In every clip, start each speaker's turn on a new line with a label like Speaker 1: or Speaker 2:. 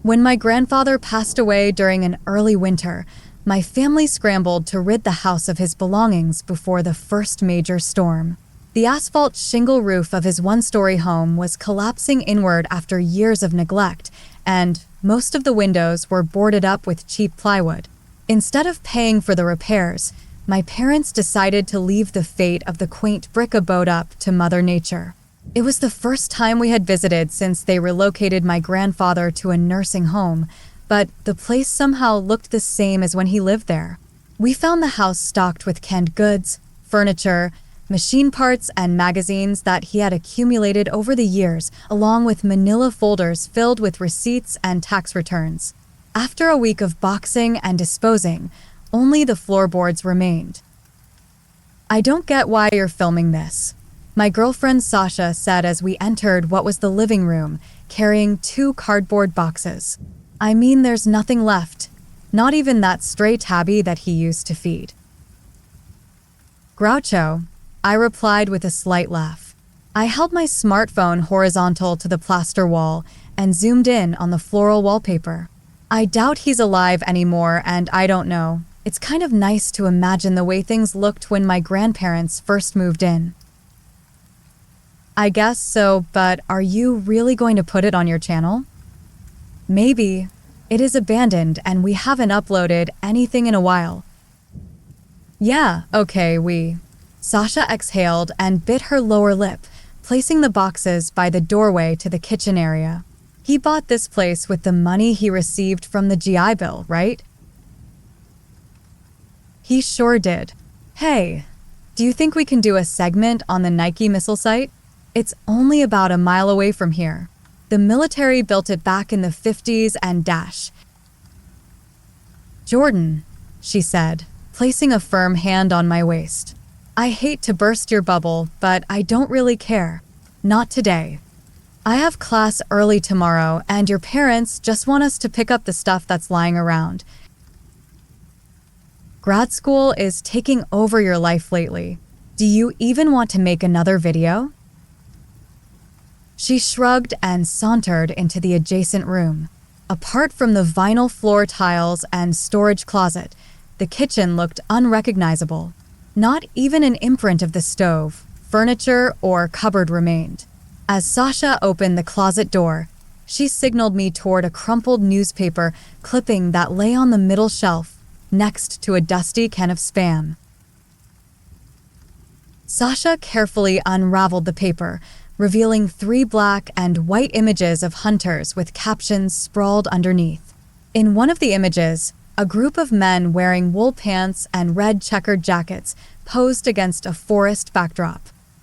Speaker 1: When my grandfather passed away during an early winter, my family scrambled to rid the house of his belongings before the first major storm. The asphalt shingle roof of his one-story home was collapsing inward after years of neglect, and most of the windows were boarded up with cheap plywood. Instead of paying for the repairs, my parents decided to leave the fate of the quaint brick abode up to Mother Nature. It was the first time we had visited since they relocated my grandfather to a nursing home, but the place somehow looked the same as when he lived there. We found the house stocked with canned goods, furniture, machine parts, and magazines that he had accumulated over the years, along with manila folders filled with receipts and tax returns. After a week of boxing and disposing, only the floorboards remained. "I don't get why you're filming this," my girlfriend Sasha said as we entered what was the living room, carrying 2 cardboard boxes. "I mean, there's nothing left, not even that stray tabby that he used to feed." "Groucho," I replied with a slight laugh. I held my smartphone horizontal to the plaster wall and zoomed in on the floral wallpaper. "I doubt he's alive anymore, and I don't know. It's kind of nice to imagine the way things looked when my grandparents first moved in." "I guess so, but are you really going to put it on your channel?" "Maybe. It is abandoned and we haven't uploaded anything in a while." "Yeah, okay, Sasha exhaled and bit her lower lip, placing the boxes by the doorway to the kitchen area. "He bought this place with the money he received from the GI Bill, right?" "He sure did. Hey, do you think we can do a segment on the Nike missile site? It's only about a mile away from here. The military built it back in the 50s and dash." "Jordan," she said, placing a firm hand on my waist. "I hate to burst your bubble, but I don't really care. Not today. I have class early tomorrow, and your parents just want us to pick up the stuff that's lying around. Grad school is taking over your life lately. Do you even want to make another video?" She shrugged and sauntered into the adjacent room. Apart from the vinyl floor tiles and storage closet, the kitchen looked unrecognizable. Not even an imprint of the stove, furniture, or cupboard remained. As Sasha opened the closet door, she signaled me toward a crumpled newspaper clipping that lay on the middle shelf, next to a dusty can of Spam. Sasha carefully unraveled the paper, revealing 3 black and white images of hunters with captions sprawled underneath. In one of the images, a group of men wearing wool pants and red checkered jackets posed against a forest backdrop.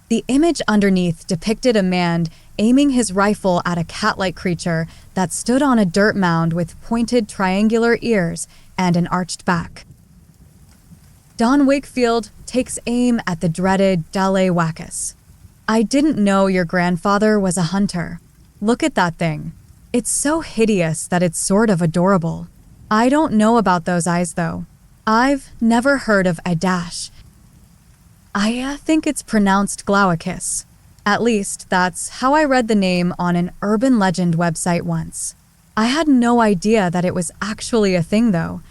Speaker 1: The image underneath depicted a man aiming his rifle at a cat-like creature that stood on a dirt mound with pointed triangular ears and an arched back. "Don Wakefield takes aim at the dreaded Dalewackus. I didn't know your grandfather was a hunter. Look at that thing. It's so hideous that it's sort of adorable. I don't know about those eyes, though. I've never heard of a dash. I think it's pronounced Glaucus. At least, that's how I read the name on an urban legend website once. I had no idea that it was actually a thing, though."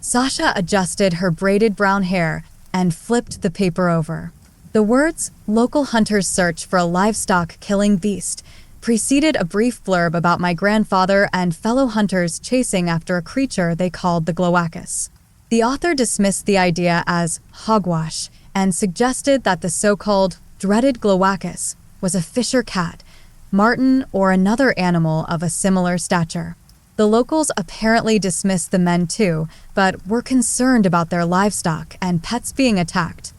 Speaker 1: Sasha adjusted her braided brown hair and flipped the paper over. The words, "Local hunters search for a livestock-killing beast," preceded a brief blurb about my grandfather and fellow hunters chasing after a creature they called the Glaucus. The author dismissed the idea as hogwash and suggested that the so-called dreaded Glaucus was a fisher cat, marten, or another animal of a similar stature. The locals apparently dismissed the men too, but were concerned about their livestock and pets being attacked.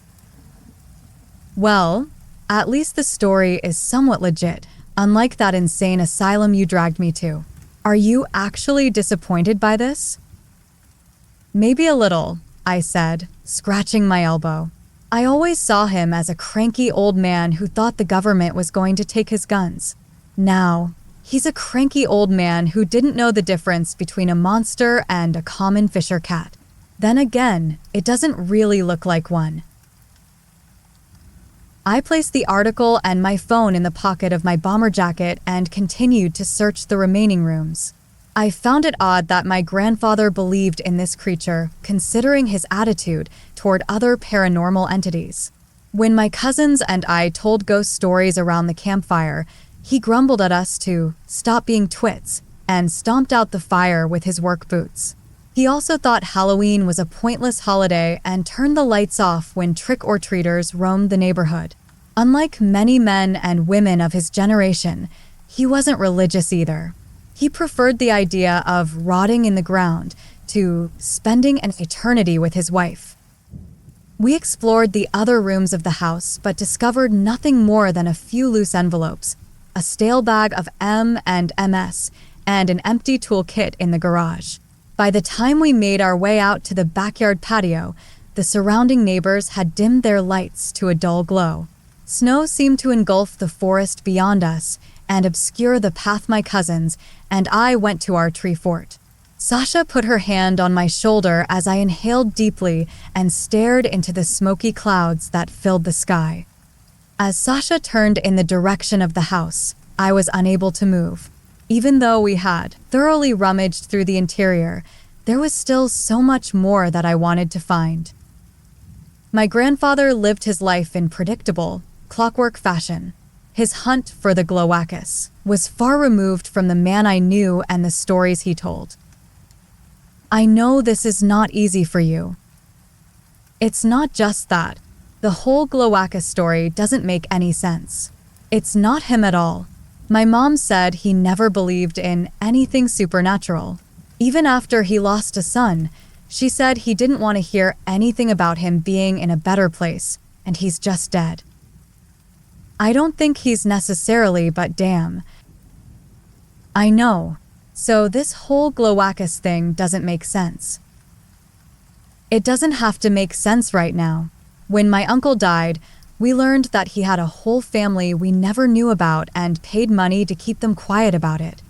Speaker 1: Well, at least the story is somewhat legit, unlike that insane asylum you dragged me to. Are you actually disappointed by this? Maybe a little, I said, scratching my elbow. I always saw him as a cranky old man who thought the government was going to take his guns. Now, he's a cranky old man who didn't know the difference between a monster and a common fisher cat. Then again, it doesn't really look like one. I placed the article and my phone in the pocket of my bomber jacket and continued to search the remaining rooms. I found it odd that my grandfather believed in this creature, considering his attitude toward other paranormal entities. When my cousins and I told ghost stories around the campfire, he grumbled at us to stop being twits and stomped out the fire with his work boots. He also thought Halloween was a pointless holiday and turned the lights off when trick-or-treaters roamed the neighborhood. Unlike many men and women of his generation, he wasn't religious either. He preferred the idea of rotting in the ground to spending an eternity with his wife. We explored the other rooms of the house but discovered nothing more than a few loose envelopes, a stale bag of M and MS, and an empty toolkit in the garage. By the time we made our way out to the backyard patio, the surrounding neighbors had dimmed their lights to a dull glow. Snow seemed to engulf the forest beyond us and obscure the path my cousins and I went to our tree fort. Sasha put her hand on my shoulder as I inhaled deeply and stared into the smoky clouds that filled the sky. As Sasha turned in the direction of the house, I was unable to move. Even though we had thoroughly rummaged through the interior, there was still so much more that I wanted to find. My grandfather lived his life in predictable, clockwork fashion. His hunt for the Glowacus was far removed from the man I knew and the stories he told. I know this is not easy for you. It's not just that. The whole Glowacus story doesn't make any sense. It's not him at all. My mom said he never believed in anything supernatural. Even after he lost a son, she said he didn't want to hear anything about him being in a better place, and he's just dead. I don't think he's necessarily, but damn. I know. So this whole Glowacus thing doesn't make sense. It doesn't have to make sense right now. When my uncle died, we learned that he had a whole family we never knew about and paid money to keep them quiet about it.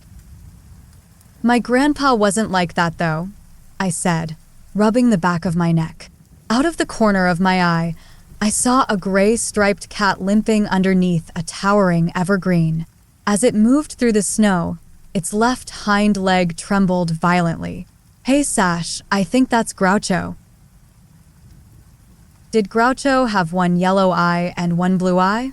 Speaker 1: My grandpa wasn't like that though, I said, rubbing the back of my neck. Out of the corner of my eye, I saw a gray striped cat limping underneath a towering evergreen. As it moved through the snow, its left hind leg trembled violently. Hey Sash, I think that's Groucho. Did Groucho have one yellow eye and one blue eye?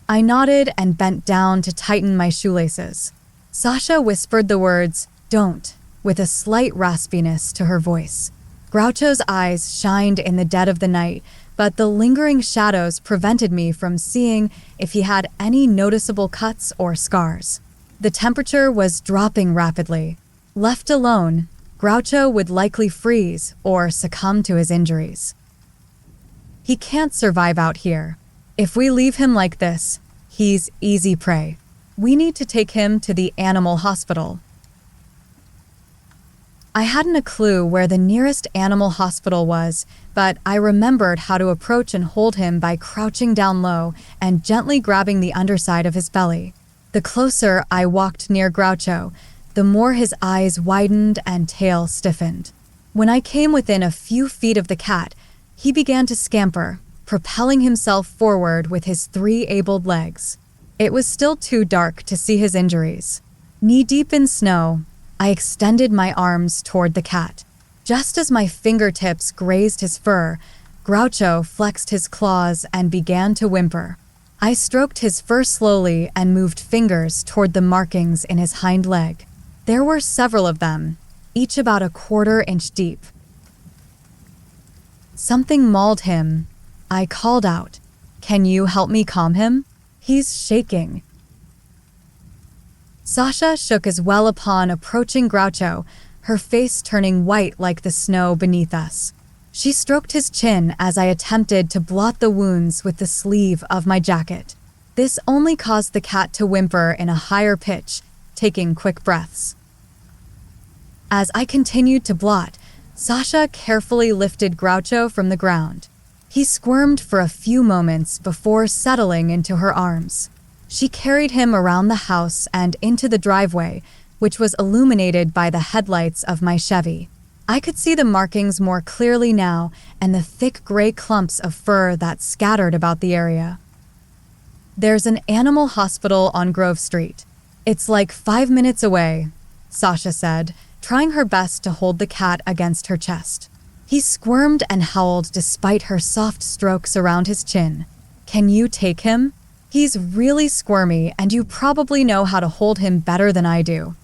Speaker 1: I nodded and bent down to tighten my shoelaces. Sasha whispered the words, "Don't," with a slight raspiness to her voice. Groucho's eyes shined in the dead of the night, but the lingering shadows prevented me from seeing if he had any noticeable cuts or scars. The temperature was dropping rapidly. Left alone, Groucho would likely freeze or succumb to his injuries. He can't survive out here. If we leave him like this, he's easy prey. We need to take him to the animal hospital. I hadn't a clue where the nearest animal hospital was, but I remembered how to approach and hold him by crouching down low and gently grabbing the underside of his belly. The closer I walked near Groucho, the more his eyes widened and tail stiffened. When I came within a few feet of the cat, he began to scamper, propelling himself forward with his 3 abled legs. It was still too dark to see his injuries. Knee-deep in snow, I extended my arms toward the cat. Just as my fingertips grazed his fur, Groucho flexed his claws and began to whimper. I stroked his fur slowly and moved fingers toward the markings in his hind leg. There were several of them, each about a 1/4 inch deep. Something mauled him. I called out, "Can you help me calm him? He's shaking." Sasha shook as well upon approaching Groucho, her face turning white like the snow beneath us. She stroked his chin as I attempted to blot the wounds with the sleeve of my jacket. This only caused the cat to whimper in a higher pitch, taking quick breaths. As I continued to blot, Sasha carefully lifted Groucho from the ground. He squirmed for a few moments before settling into her arms. She carried him around the house and into the driveway, which was illuminated by the headlights of my Chevy. I could see the markings more clearly now and the thick gray clumps of fur that scattered about the area. There's an animal hospital on Grove Street. It's like 5 minutes away, Sasha said, trying her best to hold the cat against her chest. He squirmed and howled despite her soft strokes around his chin. Can you take him? He's really squirmy and you probably know how to hold him better than I do.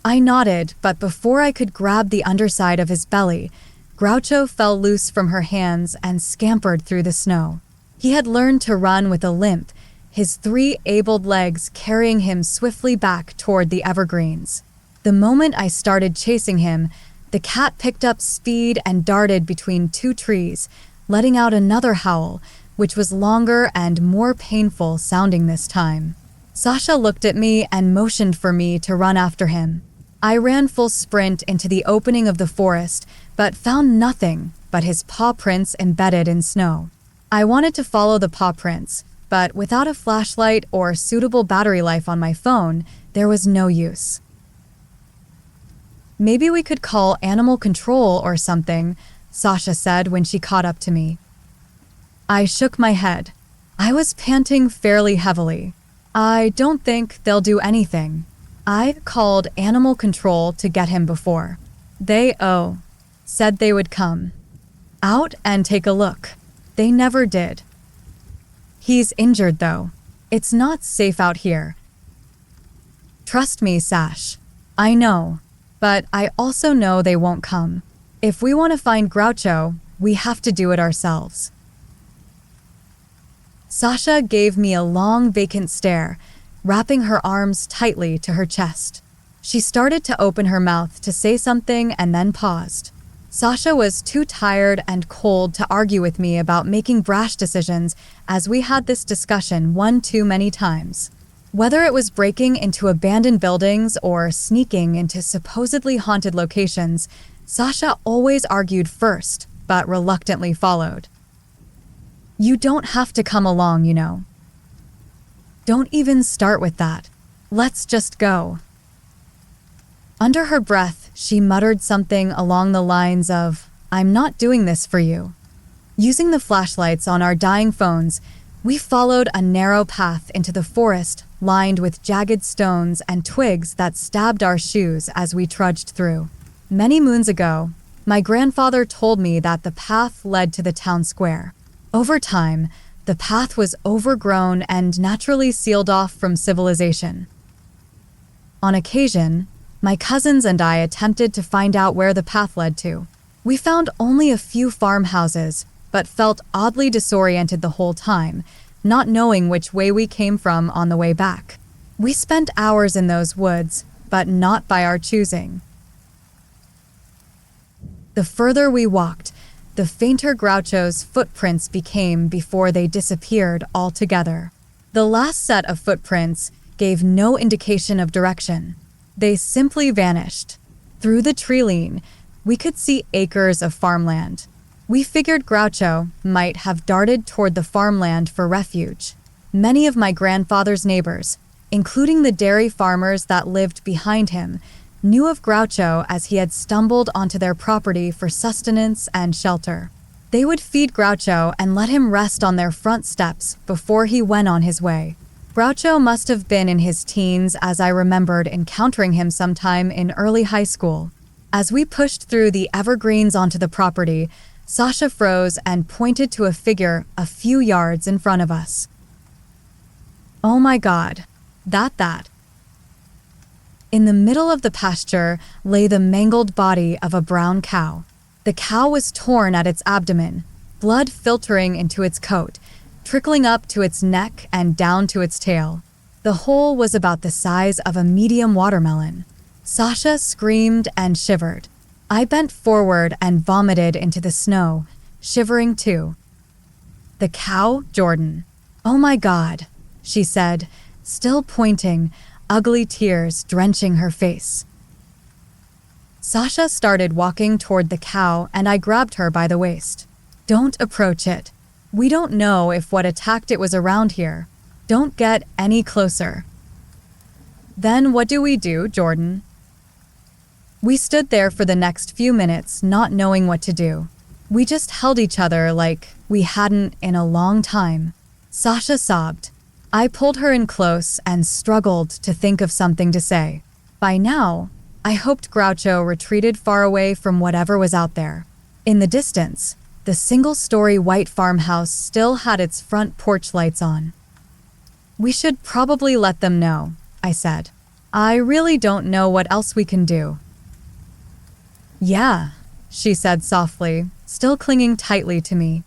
Speaker 1: I nodded, but before I could grab the underside of his belly, Groucho fell loose from her hands and scampered through the snow. He had learned to run with a limp, his 3 abled legs carrying him swiftly back toward the evergreens. The moment I started chasing him, the cat picked up speed and darted between 2 trees, letting out another howl, which was longer and more painful sounding this time. Sasha looked at me and motioned for me to run after him. I ran full sprint into the opening of the forest, but found nothing but his paw prints embedded in snow. I wanted to follow the paw prints, but without a flashlight or suitable battery life on my phone, there was no use. Maybe we could call animal control or something, Sasha said when she caught up to me. I shook my head. I was panting fairly heavily. I don't think they'll do anything. I called animal control to get him before. They said they would come out and take a look. They never did. He's injured though. It's not safe out here. Trust me, Sash. I know, but I also know they won't come. If we want to find Groucho, we have to do it ourselves. Sasha gave me a long, vacant stare, wrapping her arms tightly to her chest. She started to open her mouth to say something and then paused. Sasha was too tired and cold to argue with me about making brash decisions, as we had this discussion one too many times. Whether it was breaking into abandoned buildings or sneaking into supposedly haunted locations, Sasha always argued first, but reluctantly followed. You don't have to come along, you know. Don't even start with that. Let's just go. Under her breath, she muttered something along the lines of, I'm not doing this for you. Using the flashlights on our dying phones, we followed a narrow path into the forest lined with jagged stones and twigs that stabbed our shoes as we trudged through. Many moons ago, my grandfather told me that the path led to the town square. Over time, the path was overgrown and naturally sealed off from civilization. On occasion, my cousins and I attempted to find out where the path led to. We found only a few farmhouses, but felt oddly disoriented the whole time, not knowing which way we came from on the way back. We spent hours in those woods, but not by our choosing. The further we walked, the fainter Groucho's footprints became before they disappeared altogether. The last set of footprints gave no indication of direction. They simply vanished. Through the tree-line, we could see acres of farmland. We figured Groucho might have darted toward the farmland for refuge. Many of my grandfather's neighbors, including the dairy farmers that lived behind him, knew of Groucho as he had stumbled onto their property for sustenance and shelter. They would feed Groucho and let him rest on their front steps before he went on his way. Groucho must have been in his teens, as I remembered encountering him sometime in early high school. As we pushed through the evergreens onto the property, Sasha froze and pointed to a figure a few yards in front of us. Oh my God, that. In the middle of the pasture lay the mangled body of a brown cow. The cow was torn at its abdomen, blood filtering into its coat, trickling up to its neck and down to its tail. The hole was about the size of a medium watermelon. Sasha screamed and shivered. I bent forward and vomited into the snow, shivering too. The cow, Jordan. Oh my God, she said, still pointing, ugly tears drenching her face. Sasha started walking toward the cow and I grabbed her by the waist. Don't approach it. We don't know if what attacked it was around here. Don't get any closer. Then what do we do, Jordan? We stood there for the next few minutes, not knowing what to do. We just held each other like we hadn't in a long time. Sasha sobbed. I pulled her in close and struggled to think of something to say. By now, I hoped Groucho retreated far away from whatever was out there. In the distance, the single-story white farmhouse still had its front porch lights on. We should probably let them know, I said. I really don't know what else we can do. Yeah, she said softly, still clinging tightly to me.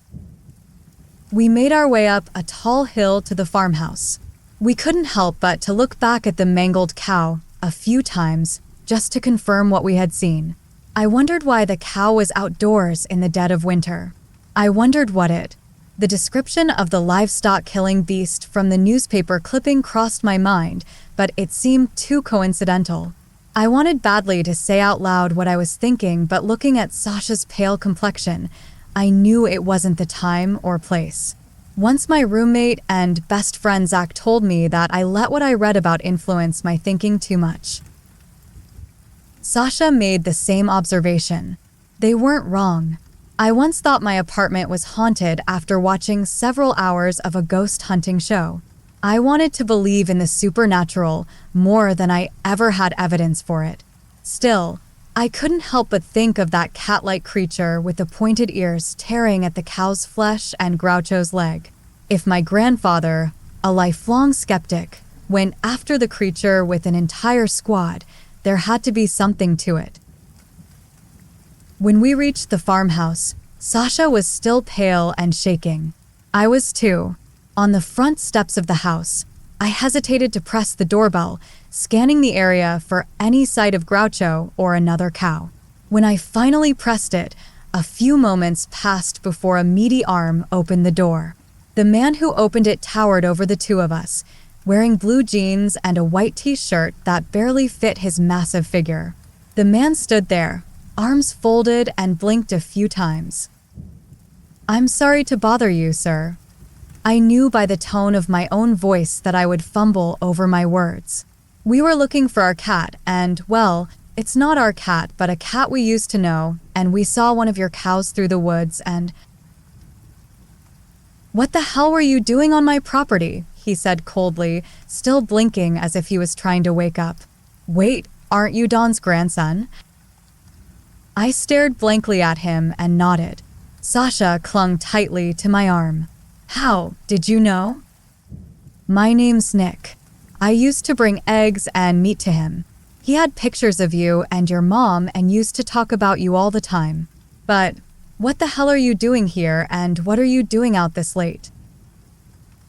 Speaker 1: We made our way up a tall hill to the farmhouse. We couldn't help but to look back at the mangled cow a few times just to confirm what we had seen. I wondered why the cow was outdoors in the dead of winter. I wondered what it. The description of the livestock-killing beast from the newspaper clipping crossed my mind, but it seemed too coincidental. I wanted badly to say out loud what I was thinking, but looking at Sasha's pale complexion, I knew it wasn't the time or place. Once my roommate and best friend Zach told me that I let what I read about influence my thinking too much. Sasha made the same observation. They weren't wrong. I once thought my apartment was haunted after watching several hours of a ghost hunting show. I wanted to believe in the supernatural more than I ever had evidence for it. Still, I couldn't help but think of that cat-like creature with the pointed ears tearing at the cow's flesh and Groucho's leg. If my grandfather, a lifelong skeptic, went after the creature with an entire squad, there had to be something to it. When we reached the farmhouse, Sasha was still pale and shaking. I was too. On the front steps of the house, I hesitated to press the doorbell, scanning the area for any sight of Groucho or another cow. When I finally pressed it, a few moments passed before a meaty arm opened the door. The man who opened it towered over the two of us, wearing blue jeans and a white t-shirt that barely fit his massive figure. The man stood there, arms folded, and blinked a few times. "I'm sorry to bother you, sir." I knew by the tone of my own voice that I would fumble over my words. "We were looking for our cat, and, well, it's not our cat, but a cat we used to know, and we saw one of your cows through the woods, and—" "What the hell were you doing on my property?" he said coldly, still blinking as if he was trying to wake up. "Wait, aren't you Don's grandson?" I stared blankly at him and nodded. Sasha clung tightly to my arm. "How? Did you know?" "My name's Nick. I used to bring eggs and meat to him. He had pictures of you and your mom and used to talk about you all the time. But what the hell are you doing here, and what are you doing out this late?"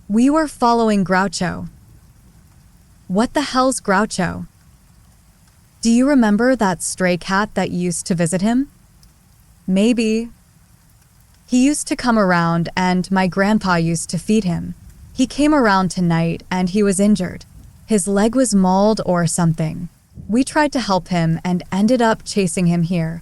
Speaker 1: "We were following Groucho." "What the hell's Groucho?" "Do you remember that stray cat that used to visit him?" "Maybe." "He used to come around, and my grandpa used to feed him. He came around tonight, and he was injured. His leg was mauled or something. We tried to help him and ended up chasing him here."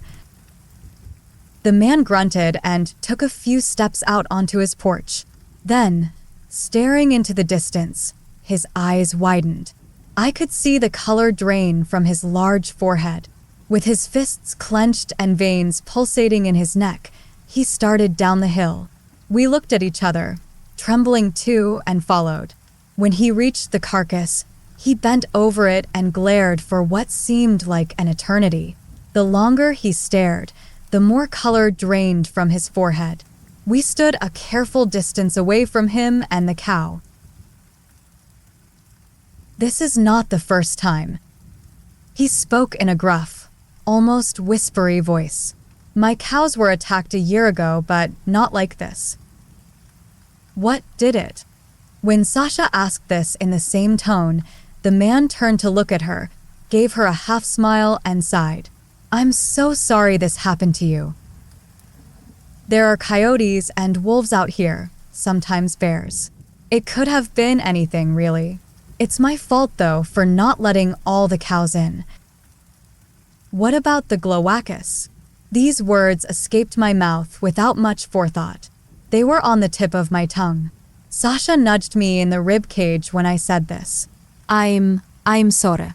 Speaker 1: The man grunted and took a few steps out onto his porch. Then, staring into the distance, his eyes widened. I could see the color drain from his large forehead. With his fists clenched and veins pulsating in his neck, he started down the hill. We looked at each other, trembling too, and followed. When he reached the carcass, he bent over it and glared for what seemed like an eternity. The longer he stared, the more color drained from his forehead. We stood a careful distance away from him and the cow. "This is not the first time." He spoke in a gruff, almost whispery voice. "My cows were attacked a year ago, but not like this." "What did it?" When Sasha asked this in the same tone, the man turned to look at her, gave her a half smile, and sighed. "I'm so sorry this happened to you. There are coyotes and wolves out here, sometimes bears. It could have been anything, really. It's my fault, though, for not letting all the cows in." "What about the glowacus?" These words escaped my mouth without much forethought. They were on the tip of my tongue. Sasha nudged me in the rib cage when I said this. I'm sorry."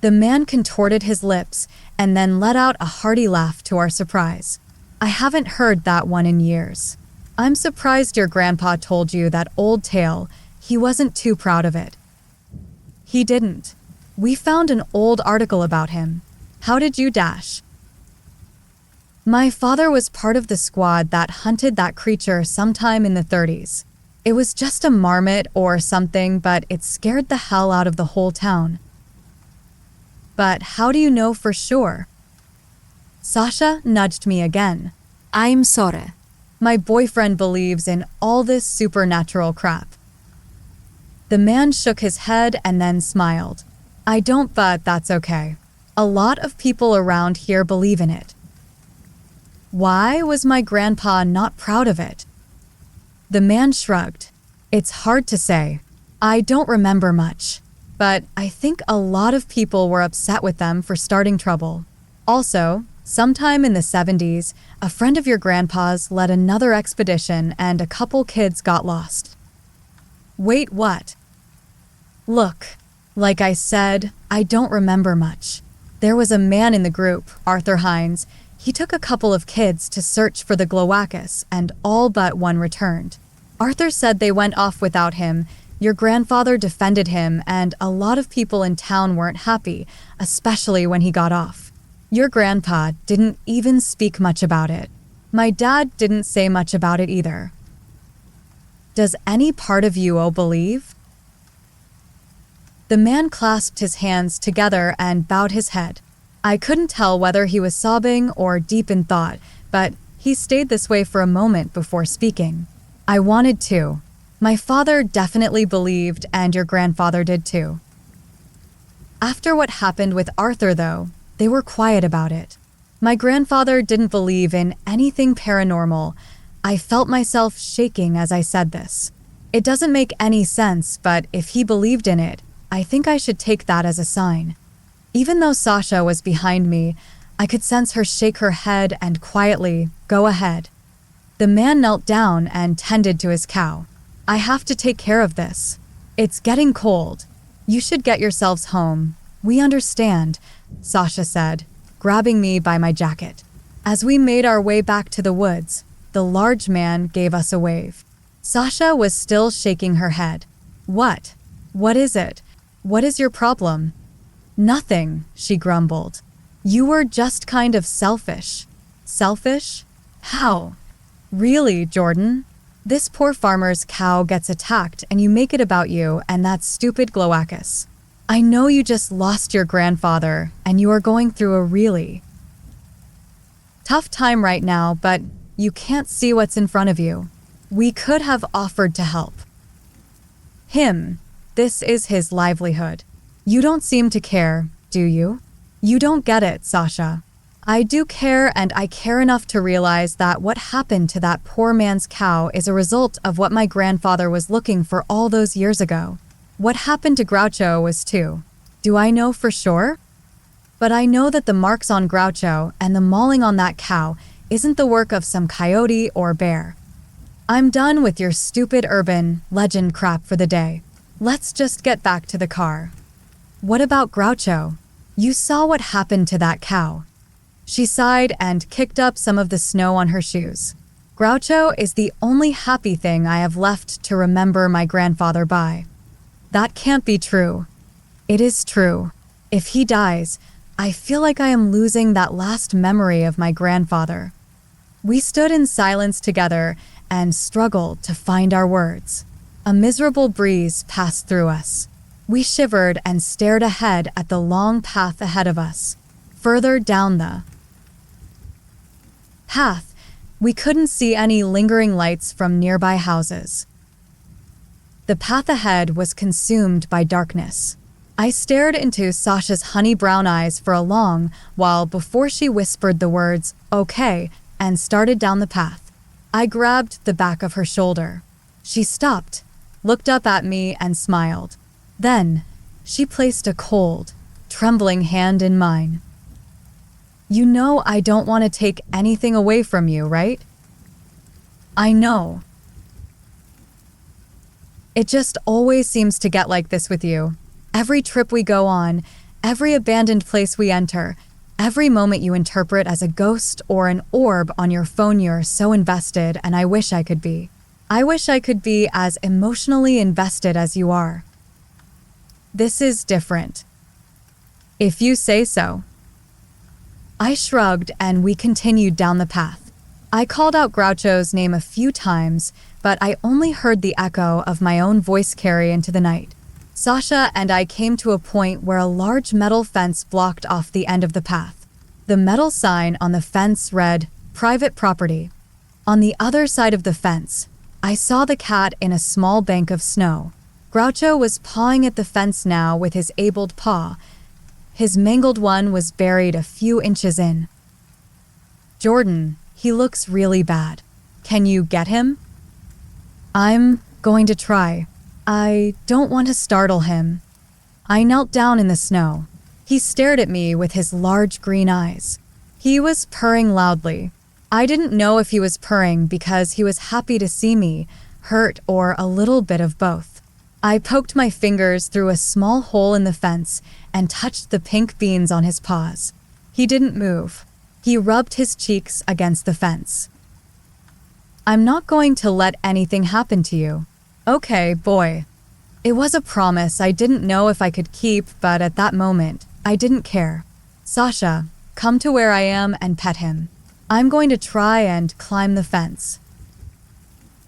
Speaker 1: The man contorted his lips and then let out a hearty laugh to our surprise. I haven't heard that one in years. I'm surprised your grandpa told you that old tale. He wasn't too proud of it. He didn't. We found an old article about him. How did you dash? My father was part of the squad that hunted that creature sometime in the 30s. It was just a marmot or something, but it scared the hell out of the whole town. But how do you know for sure? Sasha nudged me again.
Speaker 2: I'm sorry.
Speaker 1: My boyfriend believes in all this supernatural crap. The man shook his head and then smiled. I don't, but that's okay. A lot of people around here believe in it. Why was my grandpa not proud of it? The man shrugged. It's hard to say. I don't remember much, but I think a lot of people were upset with them for starting trouble. Also, sometime in the 70s, a friend of your grandpa's led another expedition and a couple kids got lost. Wait, what? Look, like I said, I don't remember much. There was a man in the group, Arthur Hines. He took a couple of kids to search for the Glowacus, and all but one returned. Arthur said they went off without him. Your grandfather defended him, and a lot of people in town weren't happy, especially when he got off. Your grandpa didn't even speak much about it. My dad didn't say much about it either. Does any part of you believe? The man clasped his hands together and bowed his head. I couldn't tell whether he was sobbing or deep in thought, but he stayed this way for a moment before speaking. I wanted to. My father definitely believed, and your grandfather did too. After what happened with Arthur, though, they were quiet about it. My grandfather didn't believe in anything paranormal. I felt myself shaking as I said this. It doesn't make any sense, but if he believed in it, I think I should take that as a sign. Even though Sasha was behind me, I could sense her shake her head and quietly go ahead. The man knelt down and tended to his cow. I have to take care of this. It's getting cold. You should get yourselves home. We understand, Sasha said, grabbing me by my jacket. As we made our way back to the woods, the large man gave us a wave. Sasha was still shaking her head. What? What is it? What is your problem? Nothing, she grumbled. You were just kind of selfish. Selfish? How? Really, Jordan? This poor farmer's cow gets attacked and you make it about you and that stupid Glowacus. I know you just lost your grandfather and you are going through a really tough time right now, but you can't see what's in front of you. We could have offered to help. Him. This is his livelihood. You don't seem to care, do you? You don't get it, Sasha. I do care, and I care enough to realize that what happened to that poor man's cow is a result of what my grandfather was looking for all those years ago. What happened to Groucho was too. Do I know for sure? But I know that the marks on Groucho and the mauling on that cow isn't the work of some coyote or bear. I'm done with your stupid urban legend crap for the day. Let's just get back to the car. What about Groucho? You saw what happened to that cow. She sighed and kicked up some of the snow on her shoes. Groucho is the only happy thing I have left to remember my grandfather by. That can't be true. It is true. If he dies, I feel like I am losing that last memory of my grandfather. We stood in silence together and struggled to find our words. A miserable breeze passed through us. We shivered and stared ahead at the long path ahead of us. Further down the path, we couldn't see any lingering lights from nearby houses. The path ahead was consumed by darkness. I stared into Sasha's honey brown eyes for a long while before she whispered the words, "Okay," and started down the path. I grabbed the back of her shoulder. She stopped, looked up at me, and smiled. Then, she placed a cold, trembling hand in mine. You know I don't want to take anything away from you, right? I know. It just always seems to get like this with you. Every trip we go on, Every abandoned place we enter, every moment you interpret as a ghost or an orb on your phone, you're so invested, and I wish I could be. I wish I could be as emotionally invested as you are. This is different. If you say so. I shrugged and we continued down the path. I called out Groucho's name a few times, but I only heard the echo of my own voice carry into the night. Sasha and I came to a point where a large metal fence blocked off the end of the path. The metal sign on the fence read, "Private Property." On the other side of the fence, I saw the cat in a small bank of snow. Groucho was pawing at the fence now with his abled paw. His mangled one was buried a few inches in. "Jordan, he looks really bad. Can you get him?" "I'm going to try. I don't want to startle him." I knelt down in the snow. He stared at me with his large green eyes. He was purring loudly. I didn't know if he was purring because he was happy to see me, hurt, or a little bit of both. I poked my fingers through a small hole in the fence and touched the pink beans on his paws. He didn't move. He rubbed his cheeks against the fence. "I'm not going to let anything happen to you." "Okay, boy." It was a promise I didn't know if I could keep, but at that moment, I didn't care. "Sasha, come to where I am and pet him. I'm going to try and climb the fence."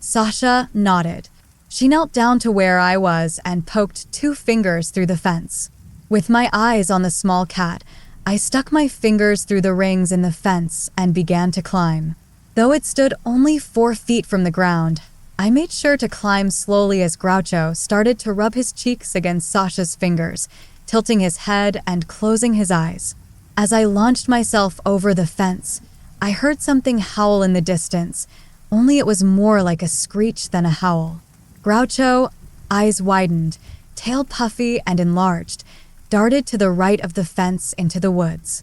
Speaker 1: Sasha nodded. She knelt down to where I was and poked 2 fingers through the fence. With my eyes on the small cat, I stuck my fingers through the rings in the fence and began to climb. Though it stood only 4 feet from the ground, I made sure to climb slowly as Groucho started to rub his cheeks against Sasha's fingers, tilting his head and closing his eyes. As I launched myself over the fence, I heard something howl in the distance, only it was more like a screech than a howl. Groucho, eyes widened, tail puffy and enlarged, darted to the right of the fence into the woods.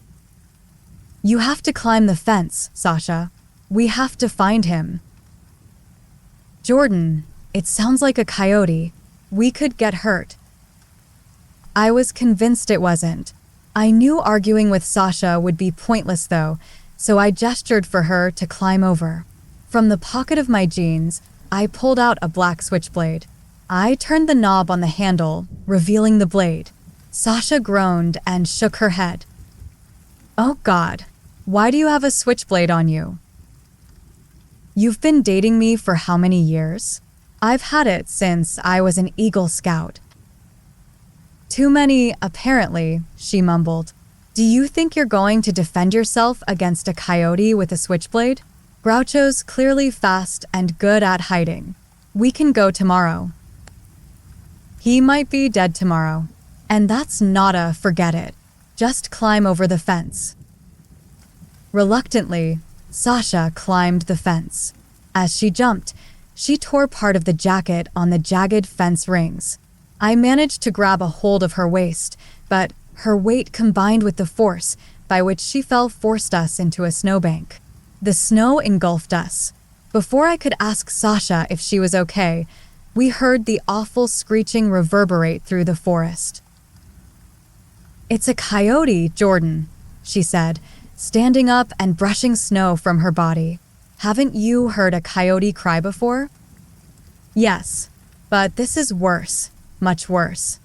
Speaker 1: "You have to climb the fence, Sasha. We have to find him." "Jordan, it sounds like a coyote. We could get hurt." I was convinced it wasn't. I knew arguing with Sasha would be pointless though, so I gestured for her to climb over. From the pocket of my jeans, I pulled out a black switchblade. I turned the knob on the handle, revealing the blade. Sasha groaned and shook her head. "Oh God, why do you have a switchblade on you?" "You've been dating me for how many years?" "I've had it since I was an Eagle Scout." "Too many, apparently," she mumbled. "Do you think you're going to defend yourself against a coyote with a switchblade?" "Groucho's clearly fast and good at hiding. We can go tomorrow." "He might be dead tomorrow. And that's nada, forget it. Just climb over the fence." Reluctantly, Sasha climbed the fence. As she jumped, she tore part of the jacket on the jagged fence rings. I managed to grab a hold of her waist, but her weight combined with the force by which she fell forced us into a snowbank. The snow engulfed us. Before I could ask Sasha if she was okay, we heard the awful screeching reverberate through the forest. "It's a coyote, Jordan," she said, standing up and brushing snow from her body. "Haven't you heard a coyote cry before?" "Yes, but this is worse, much worse."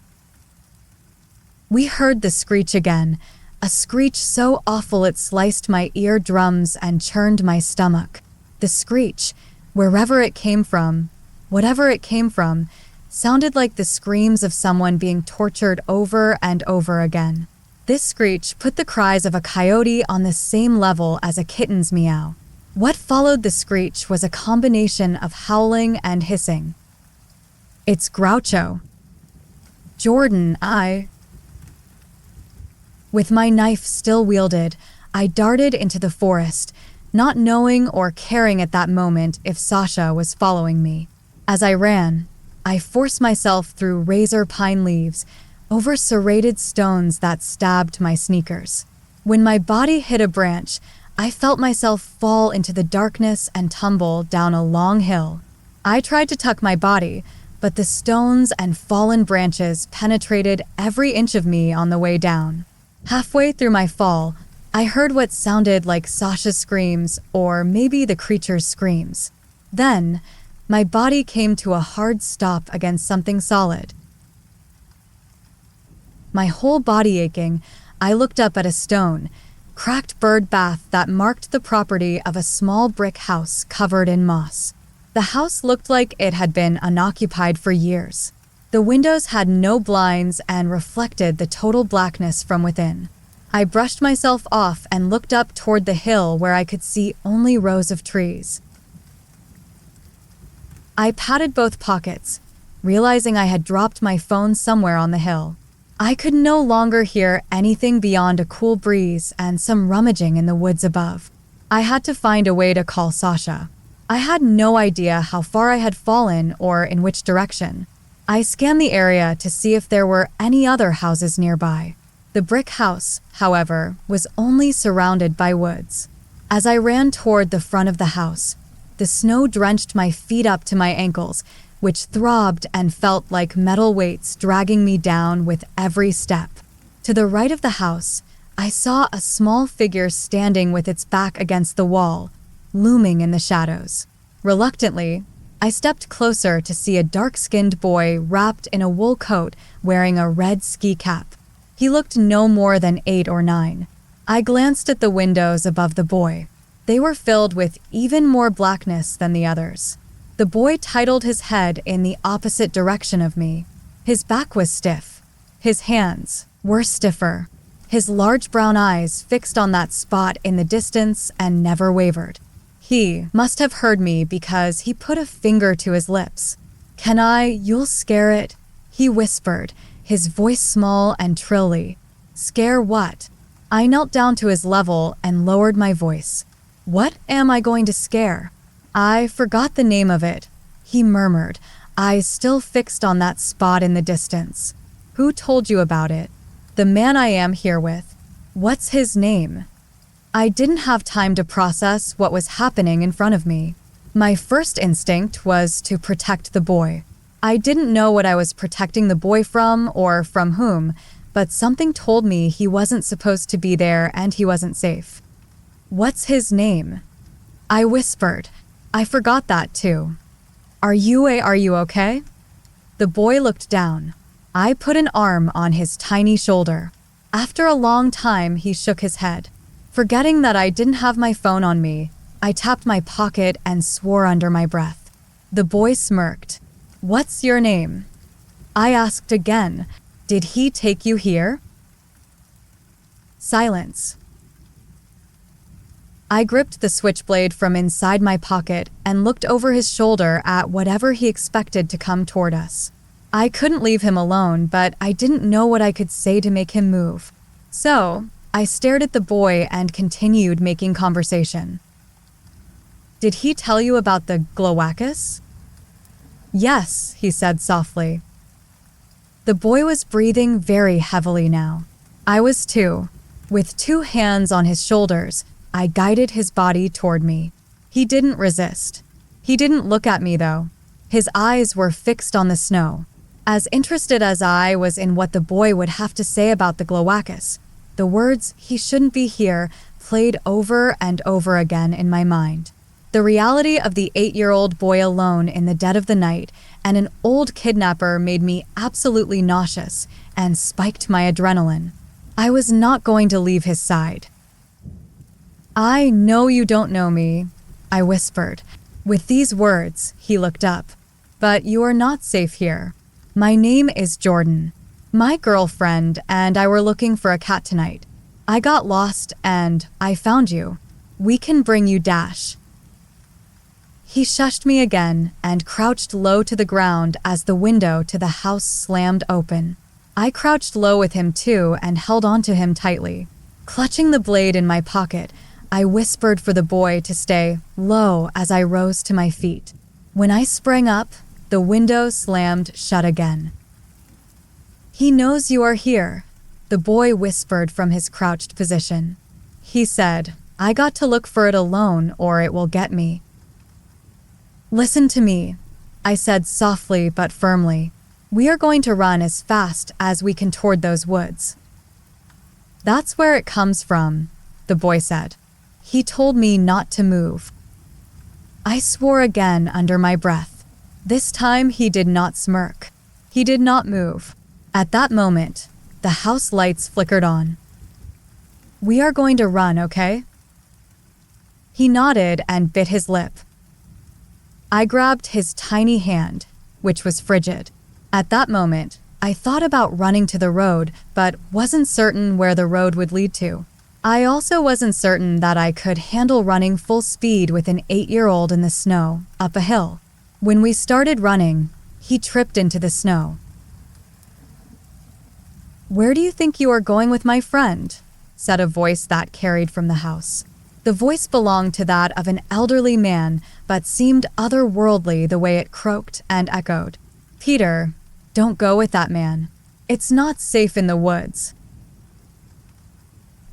Speaker 1: We heard the screech again, a screech so awful it sliced my eardrums and churned my stomach. The screech, wherever it came from, whatever it came from, sounded like the screams of someone being tortured over and over again. This screech put the cries of a coyote on the same level as a kitten's meow. What followed the screech was a combination of howling and hissing. "It's Groucho." "Jordan, With my knife still wielded, I darted into the forest, not knowing or caring at that moment if Sasha was following me. As I ran, I forced myself through razor pine leaves, over serrated stones that stabbed my sneakers. When my body hit a branch, I felt myself fall into the darkness and tumble down a long hill. I tried to tuck my body, but the stones and fallen branches penetrated every inch of me on the way down. Halfway through my fall, I heard what sounded like Sasha's screams, or maybe the creature's screams. Then, my body came to a hard stop against something solid. My whole body aching, I looked up at a stone, cracked bird bath that marked the property of a small brick house covered in moss. The house looked like it had been unoccupied for years. The windows had no blinds and reflected the total blackness from within. I brushed myself off and looked up toward the hill where I could see only rows of trees. I patted both pockets, realizing I had dropped my phone somewhere on the hill. I could no longer hear anything beyond a cool breeze and some rummaging in the woods above. I had to find a way to call Sasha. I had no idea how far I had fallen or in which direction. I scanned the area to see if there were any other houses nearby. The brick house, however, was only surrounded by woods. As I ran toward the front of the house, the snow drenched my feet up to my ankles, which throbbed and felt like metal weights dragging me down with every step. To the right of the house, I saw a small figure standing with its back against the wall, looming in the shadows. Reluctantly, I stepped closer to see a dark-skinned boy wrapped in a wool coat wearing a red ski cap. He looked no more than 8 or 9. I glanced at the windows above the boy. They were filled with even more blackness than the others. The boy titled his head in the opposite direction of me. His back was stiff. His hands were stiffer. His large brown eyes fixed on that spot in the distance and never wavered. He must have heard me because he put a finger to his lips. You'll scare it," he whispered, his voice small and trilly. "Scare what?" I knelt down to his level and lowered my voice. "What am I going to scare?" "I forgot the name of it," he murmured, eyes still fixed on that spot in the distance. "Who told you about it?" "The man I am here with." "What's his name?" I didn't have time to process what was happening in front of me. My first instinct was to protect the boy. I didn't know what I was protecting the boy from or from whom, but something told me he wasn't supposed to be there and he wasn't safe. "What's his name?" I whispered. I forgot that too. Are you okay?" The boy looked down. I put an arm on his tiny shoulder. After a long time, he shook his head. Forgetting that I didn't have my phone on me, I tapped my pocket and swore under my breath. The boy smirked. "What's your name?" I asked again. "Did he take you here?" Silence. I gripped the switchblade from inside my pocket and looked over his shoulder at whatever he expected to come toward us. I couldn't leave him alone, but I didn't know what I could say to make him move. So, I stared at the boy and continued making conversation. "Did he tell you about the Glowacus?" "Yes," he said softly. The boy was breathing very heavily now. I was too. With 2 hands on his shoulders, I guided his body toward me. He didn't resist. He didn't look at me, though. His eyes were fixed on the snow. As interested as I was in what the boy would have to say about the Glowacus, the words, "he shouldn't be here," played over and over again in my mind. The reality of the 8-year-old boy alone in the dead of the night and an old kidnapper made me absolutely nauseous and spiked my adrenaline. I was not going to leave his side. "I know you don't know me," I whispered. With these words, he looked up. "But you are not safe here. My name is Jordan. My girlfriend and I were looking for a cat tonight. I got lost and I found you. We can bring you Dash." He shushed me again and crouched low to the ground as the window to the house slammed open. I crouched low with him too and held onto him tightly. Clutching the blade in my pocket, I whispered for the boy to stay low as I rose to my feet. When I sprang up, the window slammed shut again. "He knows you are here," the boy whispered from his crouched position. He said, "I got to look for it alone or it will get me." "Listen to me. I said softly but firmly. We are going to run as fast as we can toward those woods. That's where it comes from, the boy said. He told me not to move. I swore again under my breath. This time he did not smirk. He did not move. At that moment, the house lights flickered on. We are going to run, okay? He nodded and bit his lip. I grabbed his tiny hand, which was frigid. At that moment, I thought about running to the road, but wasn't certain where the road would lead to. I also wasn't certain that I could handle running full speed with an 8-year-old in the snow, up a hill. When we started running, he tripped into the snow. Where do you think you are going with my friend? Said a voice that carried from the house. The voice belonged to that of an elderly man, but seemed otherworldly the way it croaked and echoed. Peter, don't go with that man. It's not safe in the woods.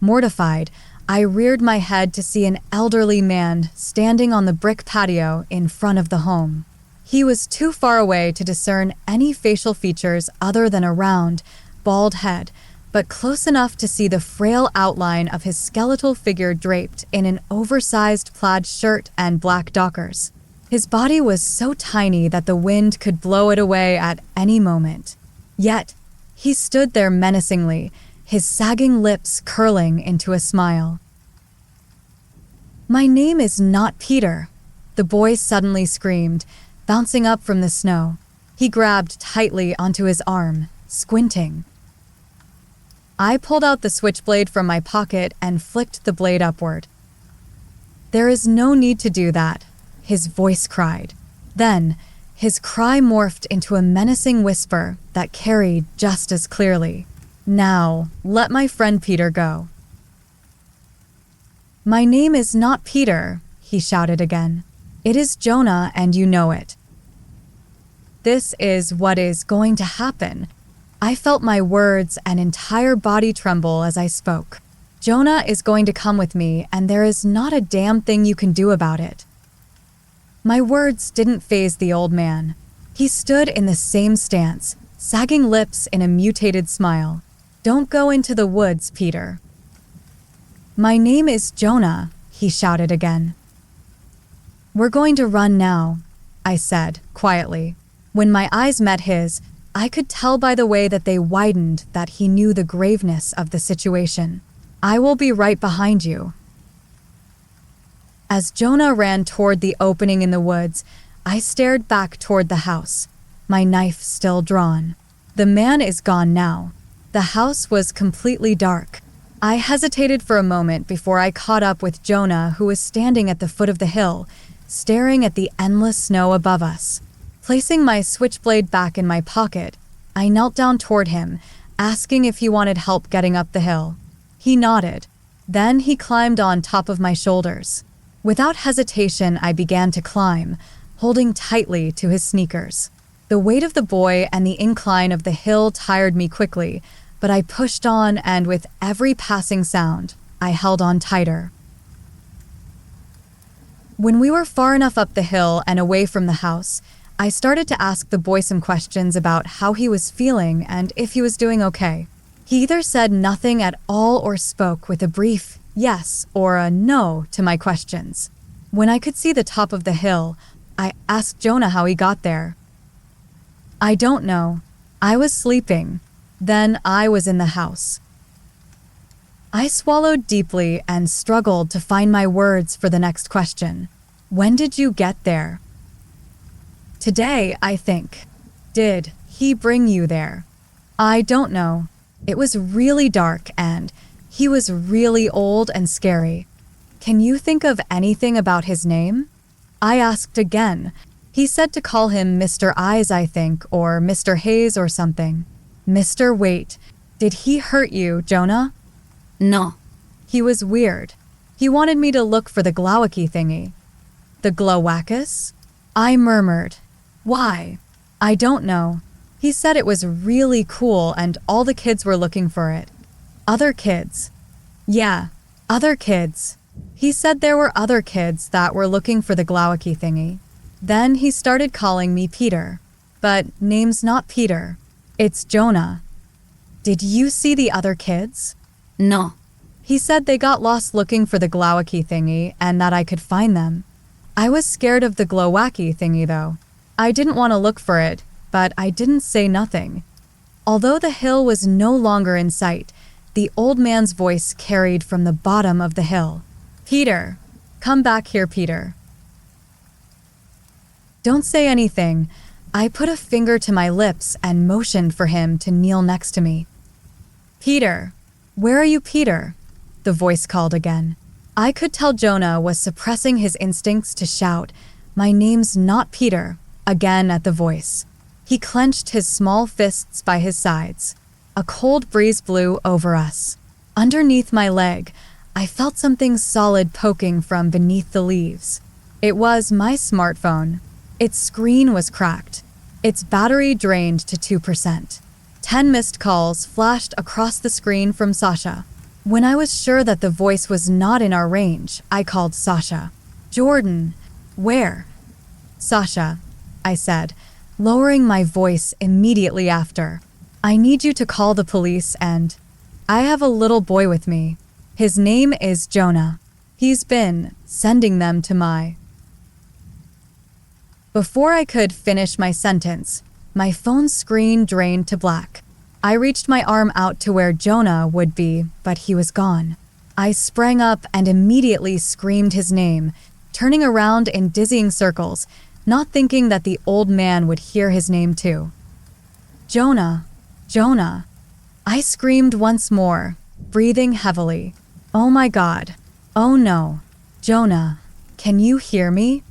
Speaker 1: Mortified, I reared my head to see an elderly man standing on the brick patio in front of the home. He was too far away to discern any facial features other than a round, bald head, but close enough to see the frail outline of his skeletal figure draped in an oversized plaid shirt and black dockers. His body was so tiny that the wind could blow it away at any moment. Yet, he stood there menacingly, his sagging lips curling into a smile. My name is not Peter, the boy suddenly screamed, bouncing up from the snow. He grabbed tightly onto his arm, squinting. I pulled out the switchblade from my pocket and flicked the blade upward. There is no need to do that, his voice cried. Then, his cry morphed into a menacing whisper that carried just as clearly. Now, let my friend Peter go. My name is not Peter, he shouted again. It is Jonah, and you know it. This is what is going to happen. I felt my words and entire body tremble as I spoke. Jonah is going to come with me, and there is not a damn thing you can do about it. My words didn't faze the old man. He stood in the same stance, sagging lips in a mutated smile. Don't go into the woods, Peter. My name is Jonah, he shouted again. We're going to run now, I said, quietly. When my eyes met his, I could tell by the way that they widened that he knew the graveness of the situation. I will be right behind you. As Jonah ran toward the opening in the woods, I stared back toward the house, my knife still drawn. The man is gone now. The house was completely dark. I hesitated for a moment before I caught up with Jonah, who was standing at the foot of the hill, staring at the endless snow above us. Placing my switchblade back in my pocket, I knelt down toward him, asking if he wanted help getting up the hill. He nodded. Then he climbed on top of my shoulders. Without hesitation, I began to climb, holding tightly to his sneakers. The weight of the boy and the incline of the hill tired me quickly, but I pushed on, and with every passing sound, I held on tighter. When we were far enough up the hill and away from the house, I started to ask the boy some questions about how he was feeling and if he was doing okay. He either said nothing at all or spoke with a brief yes or a no to my questions. When I could see the top of the hill, I asked Jonah how he got there. I don't know. I was sleeping. Then I was in the house. I swallowed deeply and struggled to find my words for the next question. When did you get there? Today, I think. Did he bring you there? I don't know. It was really dark and he was really old and scary. Can you think of anything about his name? I asked again. He said to call him Mr. Eyes, I think, or Mr. Hayes or something. Mr. Wait, did he hurt you, Jonah?
Speaker 2: No.
Speaker 1: He was weird. He wanted me to look for the glowacky thingy. The glowackus? I murmured. Why? I don't know. He said it was really cool and all the kids were looking for it. Other kids. Yeah, other kids. He said there were other kids that were looking for the glowacky thingy. Then he started calling me Peter. But name's not Peter. It's Jonah. Did you see the other kids?
Speaker 2: No.
Speaker 1: He said they got lost looking for the glowacki thingy and that I could find them. I was scared of the glowacki thingy though. I didn't want to look for it, but I didn't say nothing. Although the hill was no longer in sight, the old man's voice carried from the bottom of the hill. Peter, come back here, Peter. Don't say anything. I put a finger to my lips and motioned for him to kneel next to me. Peter, where are you, Peter? The voice called again. I could tell Jonah was suppressing his instincts to shout, "My name's not Peter," again at the voice. He clenched his small fists by his sides. A cold breeze blew over us. Underneath my leg, I felt something solid poking from beneath the leaves. It was my smartphone. Its screen was cracked. Its battery drained to 2%. 10 missed calls flashed across the screen from Sasha. When I was sure that the voice was not in our range, I called Sasha. Jordan, where? Sasha, I said, lowering my voice immediately after. I need you to call the police and... I have a little boy with me. His name is Jonah. He's been sending them to my... Before I could finish my sentence, my phone screen drained to black. I reached my arm out to where Jonah would be, but he was gone. I sprang up and immediately screamed his name, turning around in dizzying circles, not thinking that the old man would hear his name too. Jonah, Jonah. I screamed once more, breathing heavily. Oh my God. Oh no. Jonah, can you hear me?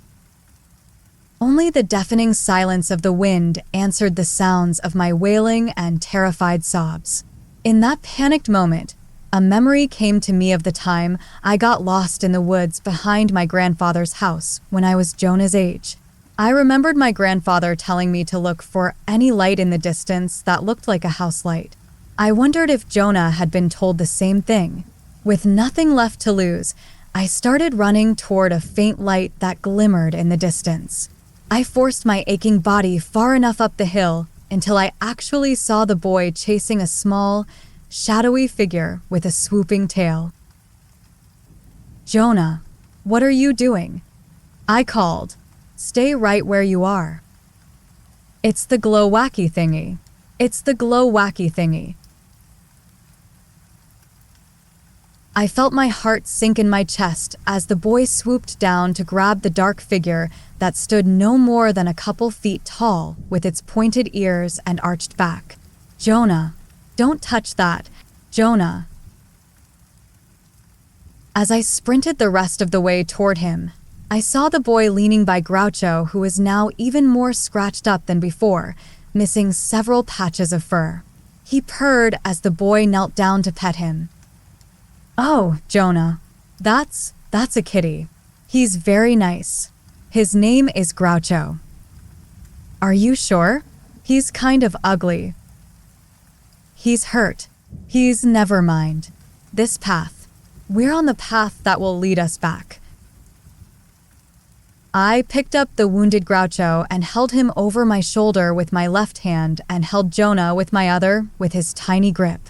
Speaker 1: Only the deafening silence of the wind answered the sounds of my wailing and terrified sobs. In that panicked moment, a memory came to me of the time I got lost in the woods behind my grandfather's house when I was Jonah's age. I remembered my grandfather telling me to look for any light in the distance that looked like a house light. I wondered if Jonah had been told the same thing. With nothing left to lose, I started running toward a faint light that glimmered in the distance. I forced my aching body far enough up the hill until I actually saw the boy chasing a small, shadowy figure with a swooping tail. Jonah, what are you doing? I called. Stay right where you are. It's the glowacki thingy. It's the glowacki thingy. I felt my heart sink in my chest as the boy swooped down to grab the dark figure that stood no more than a couple feet tall with its pointed ears and arched back. Jonah, don't touch that. Jonah. As I sprinted the rest of the way toward him, I saw the boy leaning by Groucho, who was now even more scratched up than before, missing several patches of fur. He purred as the boy knelt down to pet him. Oh, Jonah, that's a kitty. He's very nice. His name is Groucho. Are you sure? He's kind of ugly. He's hurt. He's never mind. This path. We're on the path that will lead us back. I picked up the wounded Groucho and held him over my shoulder with my left hand and held Jonah with my other with his tiny grip.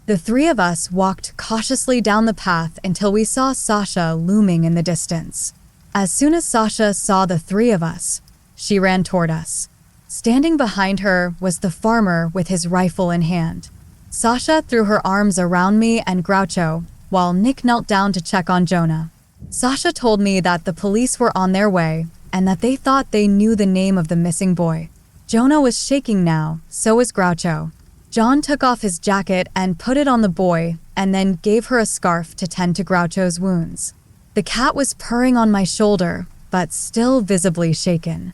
Speaker 1: The three of us walked cautiously down the path until we saw Sasha looming in the distance. As soon as Sasha saw the three of us, she ran toward us. Standing behind her was the farmer with his rifle in hand. Sasha threw her arms around me and Groucho, while Nick knelt down to check on Jonah. Sasha told me that the police were on their way and that they thought they knew the name of the missing boy. Jonah was shaking now, so was Groucho. John took off his jacket and put it on the boy and then gave her a scarf to tend to Groucho's wounds. The cat was purring on my shoulder, but still visibly shaken.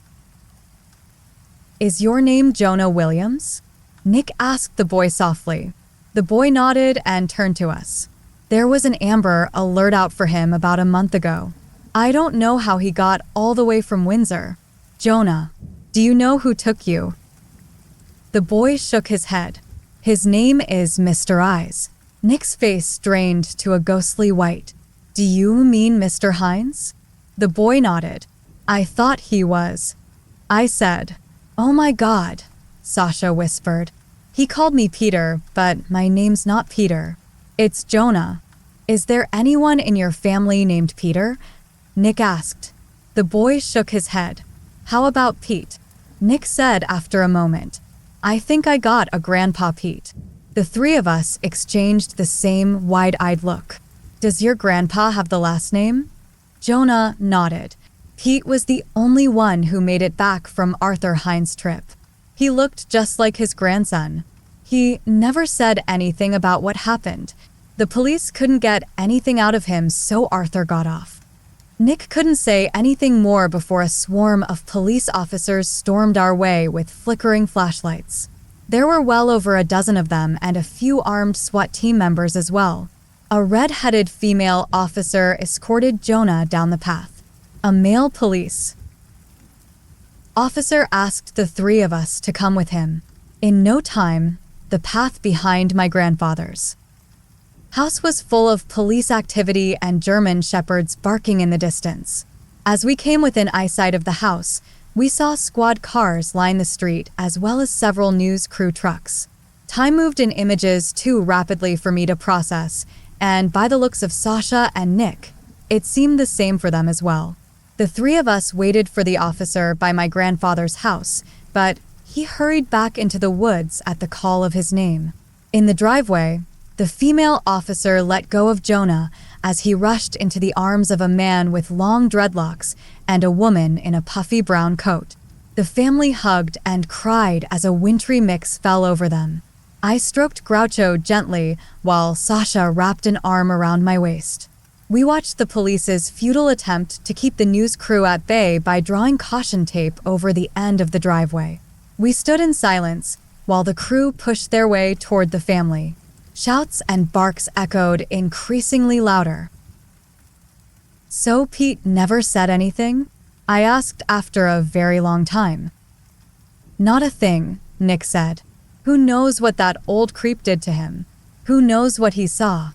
Speaker 1: Is your name Jonah Williams? Nick asked the boy softly. The boy nodded and turned to us. There was an Amber alert out for him about a month ago. I don't know how he got all the way from Windsor. Jonah, do you know who took you? The boy shook his head. His name is Mr. Eyes. Nick's face strained to a ghostly white. Do you mean Mr. Hines? The boy nodded. I thought he was. I said. "Oh my God," Sasha whispered. "He called me Peter, but my name's not Peter. It's Jonah. Is there anyone in your family named Peter?" Nick asked. The boy shook his head. "How about Pete?" Nick said after a moment. "I think I got a Grandpa Pete." The three of us exchanged the same wide-eyed look. "Does your grandpa have the last name?" Jonah nodded. Pete was the only one who made it back from Arthur Hines' trip. He looked just like his grandson. He never said anything about what happened. The police couldn't get anything out of him, so Arthur got off. Nick couldn't say anything more before a swarm of police officers stormed our way with flickering flashlights. There were well over a dozen of them and a few armed SWAT team members as well. A red-headed female officer escorted Jonah down the path. A male police officer asked the three of us to come with him. In no time, the path behind my grandfather's house was full of police activity and German shepherds barking in the distance. As we came within eyesight of the house, we saw squad cars line the street as well as several news crew trucks. Time moved in images too rapidly for me to process, and by the looks of Sasha and Nick, it seemed the same for them as well. The three of us waited for the officer by my grandfather's house, but he hurried back into the woods at the call of his name. In the driveway, the female officer let go of Jonah as he rushed into the arms of a man with long dreadlocks and a woman in a puffy brown coat. The family hugged and cried as a wintry mix fell over them. I stroked Groucho gently while Sasha wrapped an arm around my waist. We watched the police's futile attempt to keep the news crew at bay by drawing caution tape over the end of the driveway. We stood in silence while the crew pushed their way toward the family. Shouts and barks echoed increasingly louder. "So Pete never said anything?" I asked after a very long time. "Not a thing," Nick said. "Who knows what that old creep did to him? Who knows what he saw?"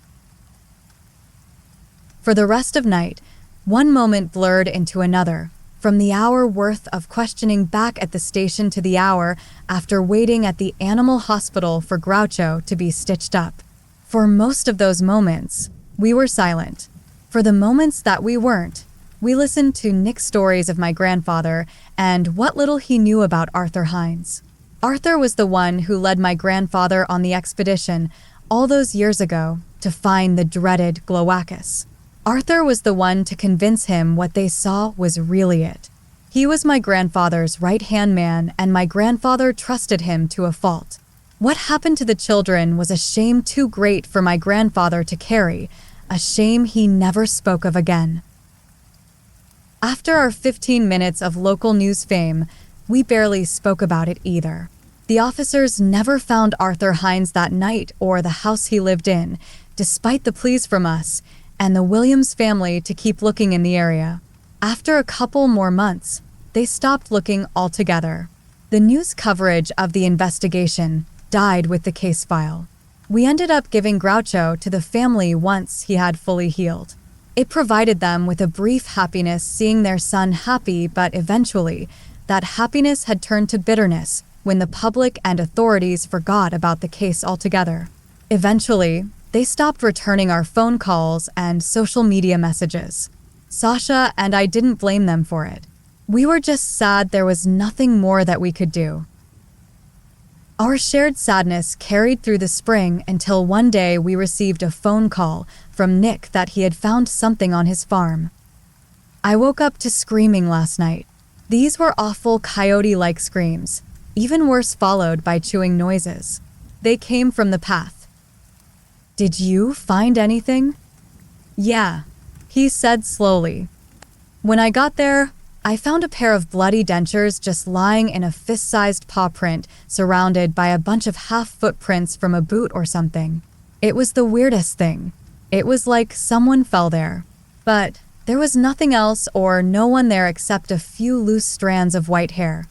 Speaker 1: For the rest of night, one moment blurred into another, from the hour worth of questioning back at the station to the hour after waiting at the animal hospital for Groucho to be stitched up. For most of those moments, we were silent. For the moments that we weren't, we listened to Nick's stories of my grandfather and what little he knew about Arthur Hines. Arthur was the one who led my grandfather on the expedition all those years ago to find the dreaded Glowacus. Arthur was the one to convince him what they saw was really it. He was my grandfather's right-hand man, and my grandfather trusted him to a fault. What happened to the children was a shame too great for my grandfather to carry, a shame he never spoke of again. After our 15 minutes of local news fame, we barely spoke about it either. The officers never found Arthur Hines that night or the house he lived in, despite the pleas from us and the Williams family to keep looking in the area. After a couple more months, they stopped looking altogether. The news coverage of the investigation died with the case file. We ended up giving Groucho to the family once he had fully healed. It provided them with a brief happiness seeing their son happy, but eventually, that happiness had turned to bitterness when the public and authorities forgot about the case altogether. Eventually, they stopped returning our phone calls and social media messages. Sasha and I didn't blame them for it. We were just sad there was nothing more that we could do. Our shared sadness carried through the spring until one day we received a phone call from Nick that he had found something on his farm. I woke up to screaming last night. These were awful coyote-like screams, even worse followed by chewing noises. They came from the path. "Did you find anything?" "Yeah," he said slowly. "When I got there, I found a pair of bloody dentures just lying in a fist-sized paw print surrounded by a bunch of half-footprints from a boot or something. It was the weirdest thing. It was like someone fell there. But there was nothing else or no one there except a few loose strands of white hair.